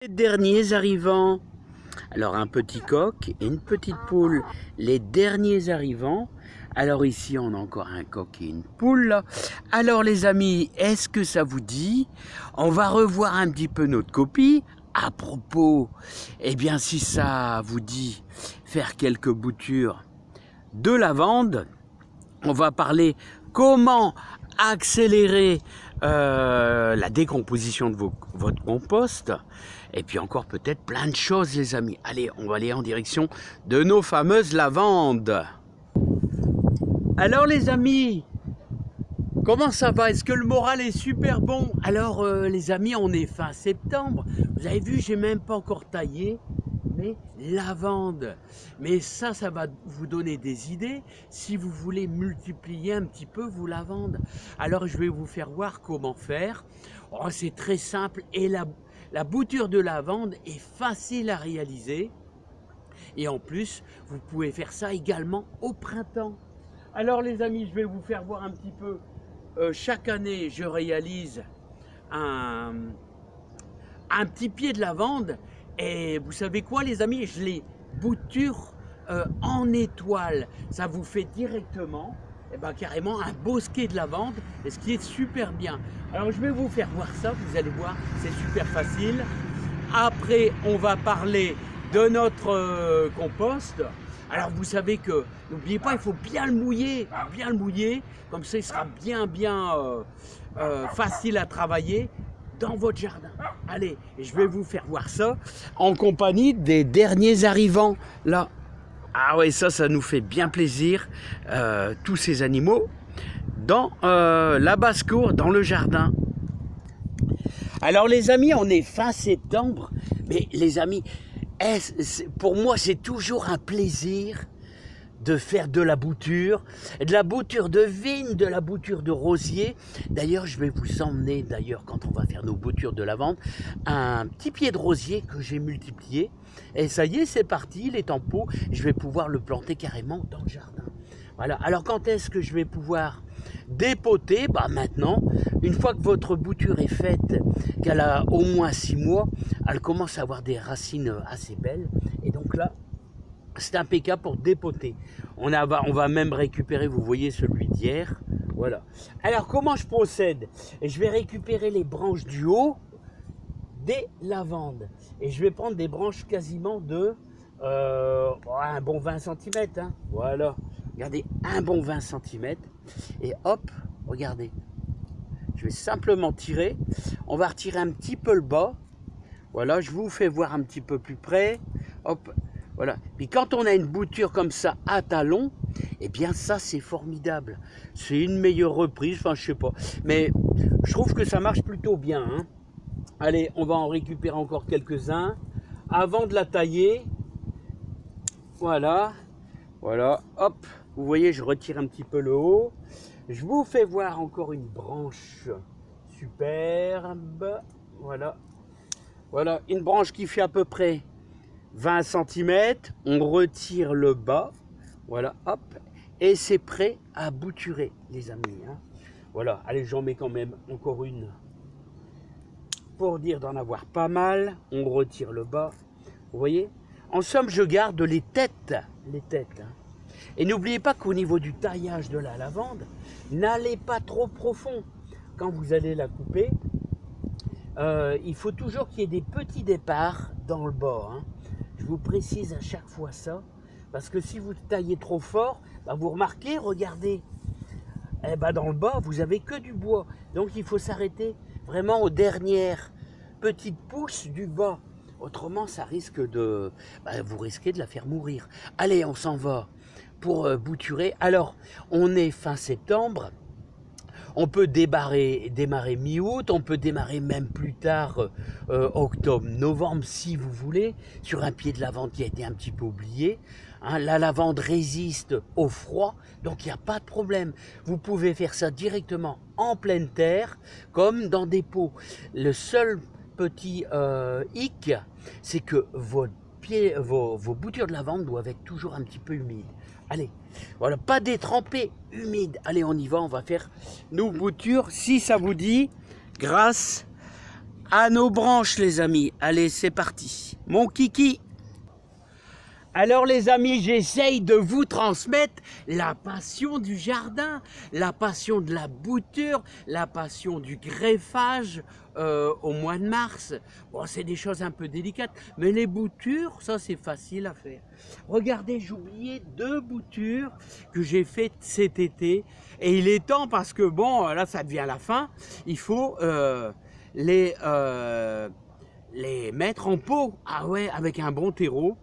Les derniers arrivants. Alors un petit coq et une petite poule. Les derniers arrivants. Alors ici on a encore un coq et une poule. Alors les amis, est-ce que ça vous dit? On va revoir un petit peu notre copie. À propos, eh bien si ça vous dit faire quelques boutures de lavande, on va parler comment accélérer la décomposition de votre compost, et puis encore peut-être plein de choses les amis. Allez, on va aller en direction de nos fameuses lavandes. Alors les amis, comment ça va? Est-ce que le moral est super bon? Alors les amis, on est fin septembre. Vous avez vu, j'ai même pas encore taillé mes lavandes. Mais ça va vous donner des idées si vous voulez multiplier un petit peu vos lavandes. Alors je vais vous faire voir comment faire. Oh, c'est très simple et la bouture de lavande est facile à réaliser. Et en plus, vous pouvez faire ça également au printemps. Alors les amis, je vais vous faire voir un petit peu. Chaque année, je réalise un petit pied de lavande. Et vous savez quoi les amis, je les bouture en étoile. Ça vous fait directement carrément un bosquet de lavande, et ce qui est super bien. Alors je vais vous faire voir ça, vous allez voir, c'est super facile. Après, on va parler de notre compost. Alors vous savez que, n'oubliez pas, il faut bien le mouiller, comme ça il sera bien facile à travailler dans votre jardin. Allez, je vais vous faire voir ça en compagnie des derniers arrivants là. Ah ouais, ça nous fait bien plaisir, tous ces animaux dans la basse-cour, dans le jardin. Alors les amis, on est fin septembre, mais les amis, pour moi c'est toujours un plaisir de faire de la bouture de vigne, de la bouture de rosier. D'ailleurs, je vais vous emmener, quand on va faire nos boutures de lavande, un petit pied de rosier que j'ai multiplié. Et ça y est, c'est parti, il est en pot. Je vais pouvoir le planter carrément dans le jardin. Voilà. Alors, quand est-ce que je vais pouvoir dépoter? Maintenant, une fois que votre bouture est faite, qu'elle a au moins 6 mois, elle commence à avoir des racines assez belles. Et donc là, c'est impeccable pour dépoter. On va même récupérer, vous voyez, celui d'hier. Voilà. Alors, comment je procède? Je vais récupérer les branches du haut des lavandes. Et je vais prendre des branches quasiment de un bon 20 cm. Hein. Voilà. Regardez, un bon 20 cm. Et hop, regardez. Je vais simplement tirer. On va retirer un petit peu le bas. Voilà, je vous fais voir un petit peu plus près. Hop. Voilà. Puis quand on a une bouture comme ça à talons, eh bien ça c'est formidable. C'est une meilleure reprise, enfin je sais pas. Mais je trouve que ça marche plutôt bien. Hein. Allez, on va en récupérer encore quelques-uns. Avant de la tailler, voilà. Voilà, hop. Vous voyez, je retire un petit peu le haut. Je vous fais voir encore une branche superbe. Voilà. Voilà, une branche qui fait à peu près 20 cm, on retire le bas, voilà, hop, et c'est prêt à bouturer, les amis. Hein. Voilà, allez, j'en mets quand même encore une pour dire d'en avoir pas mal. On retire le bas, vous voyez. En somme, je garde les têtes. Hein. Et n'oubliez pas qu'au niveau du taillage de la lavande, n'allez pas trop profond. Quand vous allez la couper, il faut toujours qu'il y ait des petits départs dans le bas. Hein. Je vous précise à chaque fois ça, parce que si vous taillez trop fort, vous remarquez, regardez, dans le bas, vous avez que du bois. Donc il faut s'arrêter vraiment aux dernières petites pousses du bas. Autrement, ça risque de... vous risquez de la faire mourir. Allez, on s'en va pour bouturer. Alors, on est fin septembre. On peut démarrer mi-août, on peut démarrer même plus tard, octobre, novembre, si vous voulez, sur un pied de lavande qui a été un petit peu oublié. Hein, la lavande résiste au froid, donc il n'y a pas de problème. Vous pouvez faire ça directement en pleine terre, comme dans des pots. Le seul petit hic, c'est que vos boutures de lavande doivent être toujours un petit peu humides. Allez, voilà, pas détrempé, humide. Allez, on y va, on va faire nos boutures, si ça vous dit, grâce à nos branches les amis. Allez, c'est parti. Mon kiki. Alors les amis, j'essaye de vous transmettre la passion du jardin, la passion de la bouture, la passion du greffage au mois de mars. Bon, c'est des choses un peu délicates, mais les boutures, ça c'est facile à faire. Regardez, j'ai oublié 2 boutures que j'ai faites cet été. Et il est temps parce que bon, là ça devient la fin, il faut les mettre en pot. Ah ouais, avec un bon terreau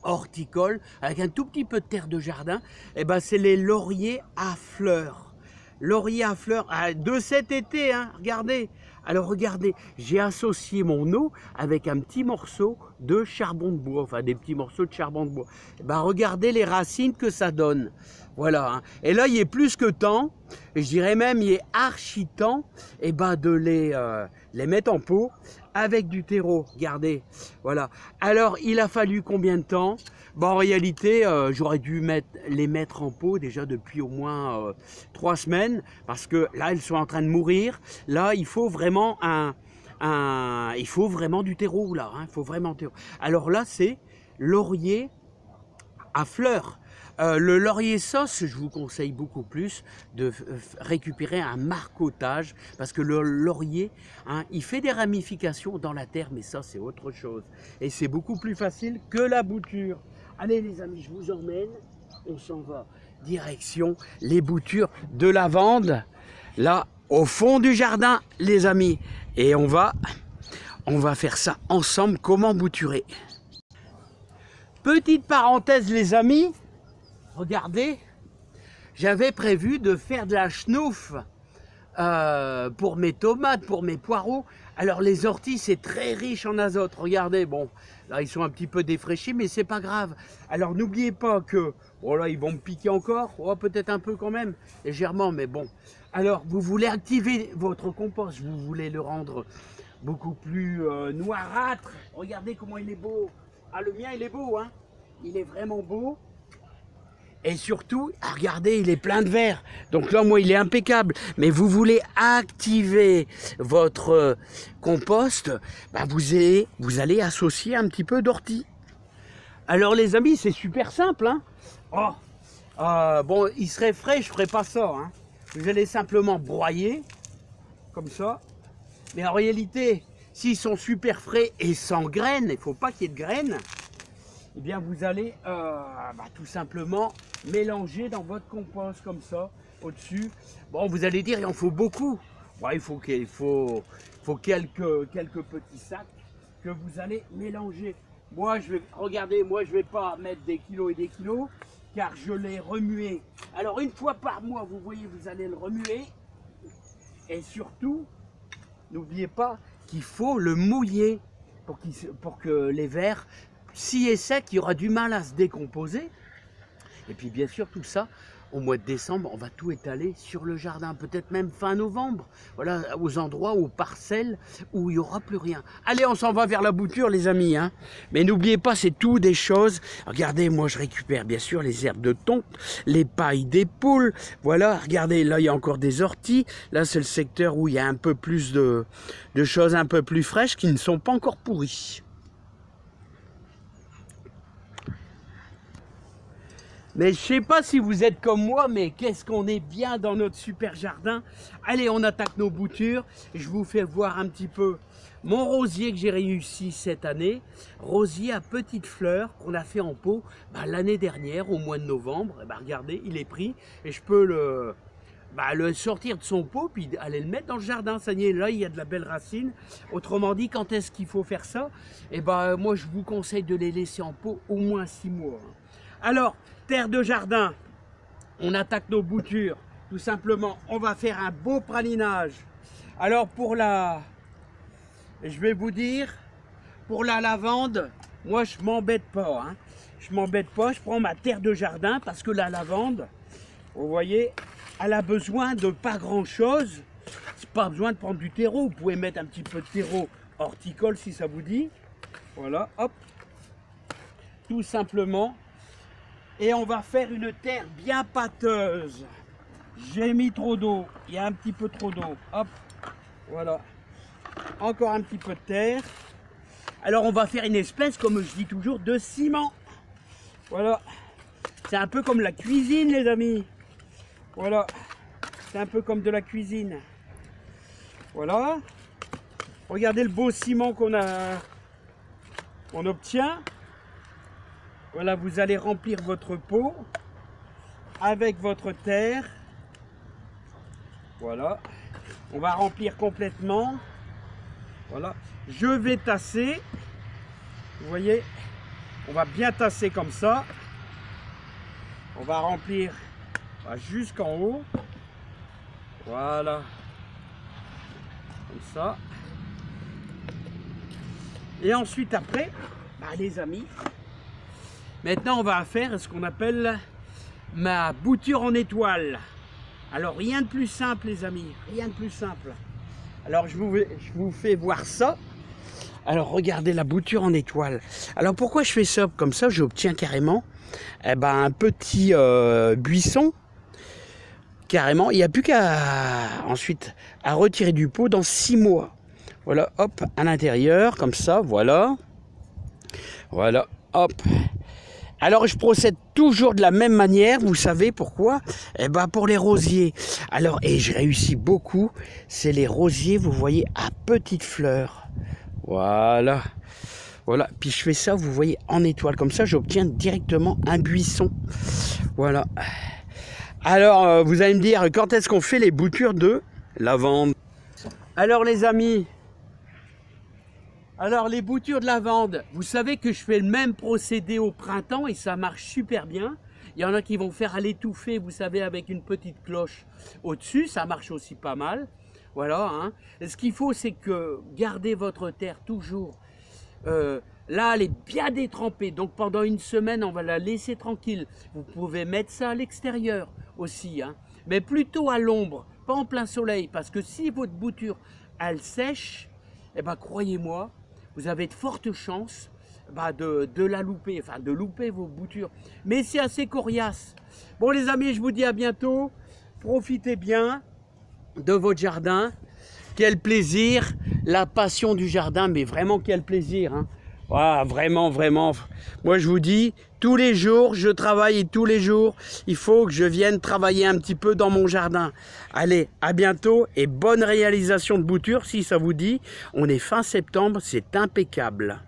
horticole, avec un tout petit peu de terre de jardin, et ben c'est les lauriers à fleurs. Lauriers à fleurs de cet été, hein, regardez. Alors regardez, j'ai associé mon eau avec un petit morceau de charbon de bois, enfin des petits morceaux de charbon de bois. Et ben regardez les racines que ça donne. Voilà, hein. Et là il est plus que temps, et je dirais même il est archi temps, et ben de les mettre en pot avec du terreau, regardez, voilà. Alors, il a fallu combien de temps? Bon, en réalité, j'aurais dû les mettre en pot déjà depuis au moins 3 semaines, parce que là, elles sont en train de mourir. Là, il faut vraiment il faut vraiment du terreau, là, hein, il faut vraiment du terreau. Alors là, c'est laurier à fleurs. Le laurier sauce, je vous conseille beaucoup plus de récupérer un marcottage parce que le laurier, hein, il fait des ramifications dans la terre, mais ça c'est autre chose. Et c'est beaucoup plus facile que la bouture. Allez les amis, je vous emmène, on s'en va. Direction les boutures de lavande, là au fond du jardin les amis. Et on va faire ça ensemble, comment bouturer. Petite parenthèse les amis, regardez, j'avais prévu de faire de la chenouf pour mes tomates, pour mes poireaux. Alors les orties, c'est très riche en azote. Regardez, bon, là ils sont un petit peu défraîchis, mais c'est pas grave. Alors n'oubliez pas que, bon là ils vont me piquer encore, oh, peut-être un peu quand même, légèrement, mais bon. Alors vous voulez activer votre compost, vous voulez le rendre beaucoup plus noirâtre. Regardez comment il est beau. Ah, le mien il est beau, hein. Il est vraiment beau. Et surtout, regardez, il est plein de verre. Donc là, moi, il est impeccable. Mais vous voulez activer votre compost, bah vous allez associer un petit peu d'ortie. Alors les amis, c'est super simple, hein. Bon, il serait frais, je ne ferais pas ça, hein. Vous allez simplement broyer, comme ça. Mais en réalité, s'ils sont super frais et sans graines, il ne faut pas qu'il y ait de graines, eh bien vous allez tout simplement mélanger dans votre compost comme ça, au-dessus. Bon, vous allez dire, il en faut beaucoup. Bon, il faut quelques petits sacs que vous allez mélanger. Moi, regardez, moi je vais pas mettre des kilos et des kilos, car je l'ai remué. Alors une fois par mois, vous voyez, vous allez le remuer. Et surtout, n'oubliez pas qu'il faut le mouiller pour que les vers, s'il est sec, il y aura du mal à se décomposer. Et puis bien sûr, tout ça, au mois de décembre, on va tout étaler sur le jardin, peut-être même fin novembre, voilà, aux endroits, aux parcelles où il n'y aura plus rien. Allez, on s'en va vers la bouture, les amis, hein. Mais n'oubliez pas, c'est tout des choses. Regardez, moi, je récupère bien sûr les herbes de tonte, les pailles des poules. Voilà, regardez, là, il y a encore des orties. Là, c'est le secteur où il y a un peu plus de choses un peu plus fraîches qui ne sont pas encore pourries. Mais je ne sais pas si vous êtes comme moi, mais qu'est-ce qu'on est bien dans notre super jardin. Allez, on attaque nos boutures. Je vous fais voir un petit peu mon rosier que j'ai réussi cette année. Rosier à petites fleurs qu'on a fait en pot l'année dernière, au mois de novembre. Et regardez, il est pris et je peux le sortir de son pot puis aller le mettre dans le jardin. Ça y est, là, il y a de la belle racine. Autrement dit, quand est-ce qu'il faut faire ça? Et moi, je vous conseille de les laisser en pot au moins 6 mois. Alors, terre de jardin, on attaque nos boutures. Tout simplement, on va faire un beau pralinage. Alors, je vais vous dire, pour la lavande, moi, je m'embête pas, hein. Je m'embête pas, je prends ma terre de jardin parce que la lavande, vous voyez, elle a besoin de pas grand-chose. C'est pas besoin de prendre du terreau. Vous pouvez mettre un petit peu de terreau horticole si ça vous dit. Voilà, hop. Tout simplement. Et on va faire une terre bien pâteuse. J'ai mis trop d'eau, il y a un petit peu trop d'eau. Hop, voilà. Encore un petit peu de terre. Alors on va faire une espèce, comme je dis toujours, de ciment. Voilà. C'est un peu comme la cuisine, les amis. Voilà. C'est un peu comme de la cuisine. Voilà. Regardez le beau ciment qu'on obtient. Voilà, vous allez remplir votre pot avec votre terre. Voilà. On va remplir complètement. Voilà. Je vais tasser. Vous voyez, on va bien tasser comme ça. On va remplir jusqu'en haut. Voilà. Comme ça. Et ensuite après, les amis, maintenant on va faire ce qu'on appelle ma bouture en étoile. Alors rien de plus simple les amis, rien de plus simple. Alors je vous fais voir ça. Alors regardez la bouture en étoile. Alors pourquoi je fais ça? Comme ça j'obtiens carrément un petit buisson. Carrément, il n'y a plus qu'à ensuite à retirer du pot dans 6 mois. Voilà, hop, à l'intérieur, comme ça, voilà. Voilà, hop. Alors, je procède toujours de la même manière, vous savez pourquoi? Pour les rosiers. Alors, et je réussis beaucoup, c'est les rosiers, vous voyez, à petites fleurs. Voilà. Voilà, puis je fais ça, vous voyez, en étoile. Comme ça, j'obtiens directement un buisson. Voilà. Alors, vous allez me dire, quand est-ce qu'on fait les boutures de lavande? Alors, les amis... Alors les boutures de lavande, vous savez que je fais le même procédé au printemps et ça marche super bien. Il y en a qui vont faire à l'étouffer, vous savez, avec une petite cloche au-dessus, ça marche aussi pas mal. Voilà, hein. Et ce qu'il faut, c'est que gardez votre terre toujours. Là, elle est bien détrempée, donc pendant une semaine, on va la laisser tranquille. Vous pouvez mettre ça à l'extérieur aussi, hein. Mais plutôt à l'ombre, pas en plein soleil, parce que si votre bouture, elle sèche, croyez-moi, vous avez de fortes chances de la louper, enfin de louper vos boutures. Mais c'est assez coriace. Bon les amis, je vous dis à bientôt. Profitez bien de votre jardin. Quel plaisir, la passion du jardin, mais vraiment quel plaisir, hein. Voilà, vraiment, vraiment. Moi je vous dis, tous les jours, je travaille et tous les jours, il faut que je vienne travailler un petit peu dans mon jardin. Allez, à bientôt et bonne réalisation de bouture si ça vous dit. On est fin septembre, c'est impeccable.